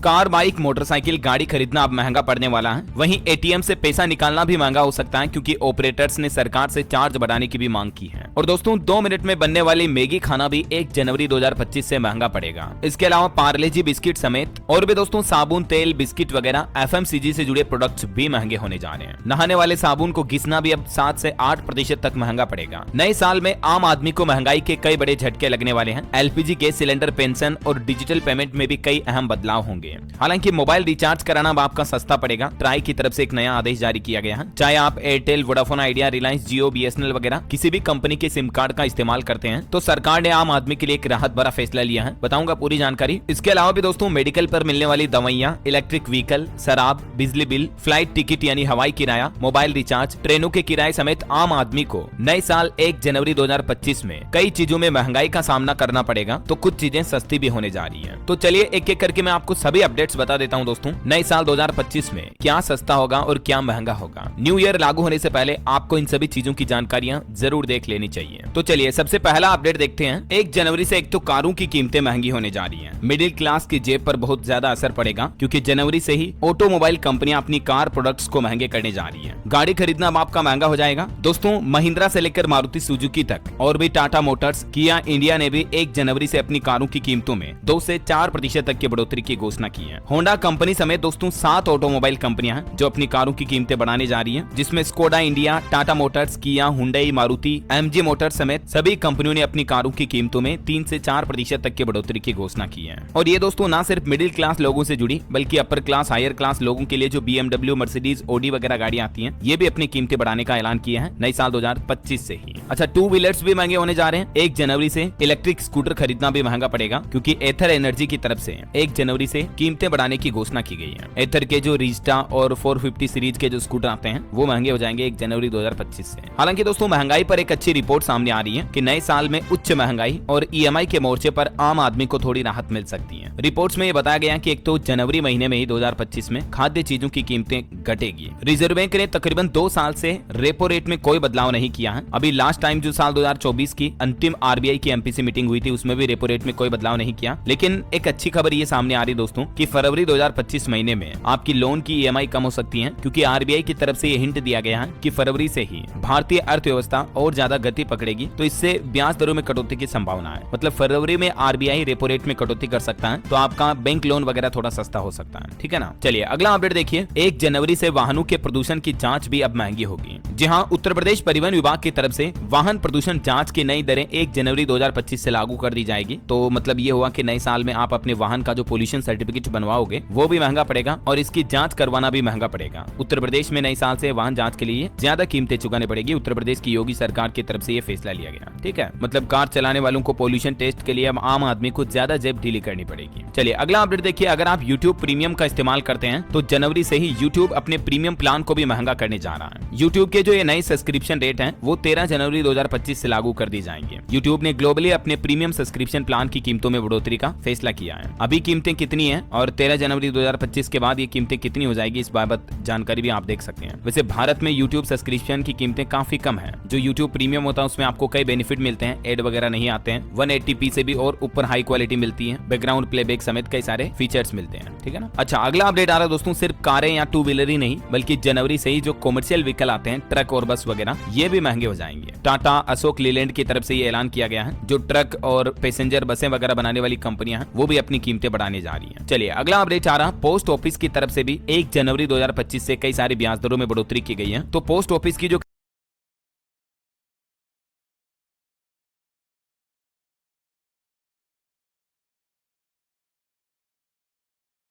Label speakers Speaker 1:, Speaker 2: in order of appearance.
Speaker 1: Car, bike, motorcycle, गाड़ी खरीदना अब महंगा पड़ने वाला है। वहीं एटीएम से पैसा निकालना भी महंगा हो सकता है, क्योंकि ऑपरेटर्स ने सरकार से चार्ज बढ़ाने की भी मांग की है। और दोस्तों 2 मिनट में बनने वाली मैगी खाना भी 1 जनवरी 2025 से महंगा पड़ेगा। इसके अलावा पार्ले जी बिस्किट समेत और भी दोस्तों साबुन, तेल, बिस्किट वगैरह एफएमसीजी से जुड़े प्रोडक्ट्स भी महंगे होने जा रहे हैं। नहाने वाले साबुन को घिसना भी अब 7 से 8% तक महंगा पड़ेगा। नए साल में आम आदमी को महंगाई के कई बड़े झटके लगने वाले हैं। एलपीजी गैस सिलेंडर, पेंशन और डिजिटल पेमेंट में भी कई अहम बदलाव होंगे। हालांकि मोबाइल रिचार्ज कराना अब आपका सस्ता पड़ेगा। ट्राई की तरफ से एक नया आदेश जारी किया गया है। चाहे आप एयरटेल, वोडाफोन आइडिया, रिलायंस जियो, बीएसएनएल वगैरह किसी भी कंपनी के सिम कार्ड का इस्तेमाल करते हैं तो सरकार ने आम आदमी के लिए एक राहत भरा फैसला लिया है। बताऊंगा पूरी जानकारी। इसके अलावा भी दोस्तों मेडिकल पर मिलने वाली दवाइयां, इलेक्ट्रिक व्हीकल, शराब, बिजली बिल, फ्लाइट टिकट यानी हवाई किराया, मोबाइल रिचार्ज, ट्रेनों के किराए समेत आम आदमी को नए साल 1 जनवरी 2025 में कई चीजों में महंगाई का सामना करना पड़ेगा, तो कुछ चीजें सस्ती भी होने जा रही हैं। तो चलिए एक एक करके मैं आपको सभी अपडेट्स बता देता हूं दोस्तों। नए साल 2025 में क्या सस्ता होगा और क्या महंगा होगा। न्यू ईयर लागू होने से पहले आपको इन सभी चीजों की जानकारियां जरूर देख लेनी चाहिए। तो चलिए सबसे पहला अपडेट देखते हैं। 1 जनवरी से एक तो कारों की कीमतें महंगी होने जा रही हैं। मिडिल क्लास की जेब पर बहुत ज्यादा असर पड़ेगा, क्योंकि जनवरी से ही ऑटोमोबाइल कंपनियां अपनी कार प्रोडक्ट्स को महंगे करने जा रही हैं। गाड़ी खरीदना अब आपका महंगा हो जाएगा। दोस्तों महिंद्रा से लेकर मारुति सुजुकी तक और भी टाटा मोटर्स, किया इंडिया ने भी 1 जनवरी से अपनी कारों की कीमतों में 2 से 4% तक की बढ़ोतरी की घोषणा की है। होंडा कंपनी समेत दोस्तों 7 ऑटोमोबाइल कंपनियां हैं जो अपनी कारों की कीमतें बढ़ाने जा रही हैं, जिसमें स्कोडा इंडिया, टाटा मोटर्स, किया, हुंडई, मारुति, एमजी मोटर्स समेत सभी कंपनियों ने अपनी कारों की कीमतों में 3 से 4% तक की बढ़ोतरी की घोषणा की है। और ये दोस्तों ना सिर्फ मिडिल क्लास लोगों से जुड़ी बल्कि अपर क्लास, हायर क्लास लोगों के लिए जो BMW, मर्सिडीज, ऑडी वगैरह गाड़ियां आती हैं, ये भी अपनी कीमतें बढ़ाने का ऐलान किया है नए साल 2025 से ही। अच्छा, 2 व्हीलर्स भी महंगे होने जा रहे हैं। 1 जनवरी से इलेक्ट्रिक स्कूटर खरीदना भी महंगा पड़ेगा, क्योंकि एथर एनर्जी की तरफ से 1 जनवरी से कीमतें बढ़ाने की घोषणा की गई है। एथर के जो रिस्टा और 450 सीरीज के जो स्कूटर आते हैं वो महंगे हो जाएंगे 1 जनवरी 2025 से। हालांकि दोस्तों महंगाई पर एक अच्छी रिपोर्ट सामने आ रही है कि नए साल में उच्च महंगाई और ईएमआई के मोर्चे पर आम आदमी को थोड़ी राहत मिल सकती है। रिपोर्ट्स में ये बताया गया कि एक तो जनवरी महीने में ही 2025 में खाद्य चीजों की कीमतें घटेगी। रिजर्व बैंक ने तकरीबन 2 साल से रेपो रेट में कोई बदलाव नहीं किया है। अभी लास्ट टाइम जो साल 2024 की अंतिम आरबीआई की एमपीसी मीटिंग हुई थी उसमें भी रेपो रेट में कोई बदलाव नहीं किया। लेकिन एक अच्छी खबर ये सामने आ रही दोस्तों कि फरवरी 2025 महीने में आपकी लोन की ईएमआई कम हो सकती है, क्योंकि आरबीआई की तरफ से ये हिंट दिया गया है कि फरवरी से ही भारतीय अर्थव्यवस्था और ज्यादा गति पकड़ेगी, तो इससे ब्याज दरों में कटौती की संभावना है। मतलब फरवरी में आरबीआई रेपो रेट में कटौती कर सकता है, तो आपका बैंक लोन वगैरह थोड़ा सस्ता हो सकता है। ठीक है ना। चलिए अगला अपडेट देखिए। 1 जनवरी से वाहनों के प्रदूषण की जांच भी अब महंगी होगी। जी हाँ, उत्तर प्रदेश परिवहन विभाग की तरफ से वाहन प्रदूषण जांच की नई दरें 1 जनवरी 2025 से लागू कर दी जाएगी। तो मतलब ये हुआ कि नए साल में आप अपने वाहन का जो पोल्यूशन सर्टिफिकेट बनवाओगे वो भी महंगा पड़ेगा और इसकी जांच करवाना भी महंगा पड़ेगा। उत्तर प्रदेश में नए साल से वाहन जांच के लिए ज्यादा कीमतें चुकानी पड़ेगी। उत्तर प्रदेश की योगी सरकार की तरफ से ये फैसला लिया गया। ठीक है, मतलब कार चलाने वालों को पोल्यूशन टेस्ट के लिए अब आम आदमी को ज्यादा जेब ढीली करनी पड़ेगी। चलिए अगला अपडेट देखिए। अगर आप YouTube प्रीमियम का इस्तेमाल करते हैं तो जनवरी से ही YouTube अपने प्रीमियम प्लान को भी महंगा करने जा रहा है। YouTube के जो ये नए सब्सक्रिप्शन रेट हैं वो 13 जनवरी 2025 से लागू कर दी जाएंगे। YouTube ने ग्लोबली अपने प्रीमियम सब्सक्रिप्शन प्लान की कीमतों में बढ़ोतरी का फैसला किया है। अभी कीमतें कितनी हैं और 13 जनवरी 2025 के बाद ये कीमतें कितनी हो जाएगी, इस बाबत जानकारी भी आप देख सकते हैं। वैसे भारत में YouTube सब्सक्रिप्शन की कीमतें काफी कम है। जो YouTube प्रीमियम होता है उसमें आपको कई बेनिफिट मिलते हैं, एड वगैरह नहीं आते हैं, 180p से भी और ऊपर हाई क्वालिटी मिलती है, बैकग्राउंड प्लेबैक समेत कई सारे फीचर्स मिलते हैं। ठीक है ना। अच्छा अगला अपडेट आ रहा है दोस्तों, सिर्फ कारें या 2 व्हीलर ही नहीं बल्कि जनवरी से ही जो कॉमर्शियल व्हीकल आते हैं, ट्रक और बस वगैरह, ये भी महंगे हो जाएंगे। टाटा, अशोक लीलैंड की तरफ से ये ऐलान किया गया है। जो ट्रक और पैसेंजर बसें वगैरह बनाने वाली कंपनियां हैं वो भी अपनी कीमतें बढ़ाने जा रही हैं। चलिए अगला अपडेट आ रहा है, पोस्ट ऑफिस की तरफ से भी 1 जनवरी 2025 से कई सारी ब्याज दरों में बढ़ोतरी की गई है। तो पोस्ट ऑफिस की जो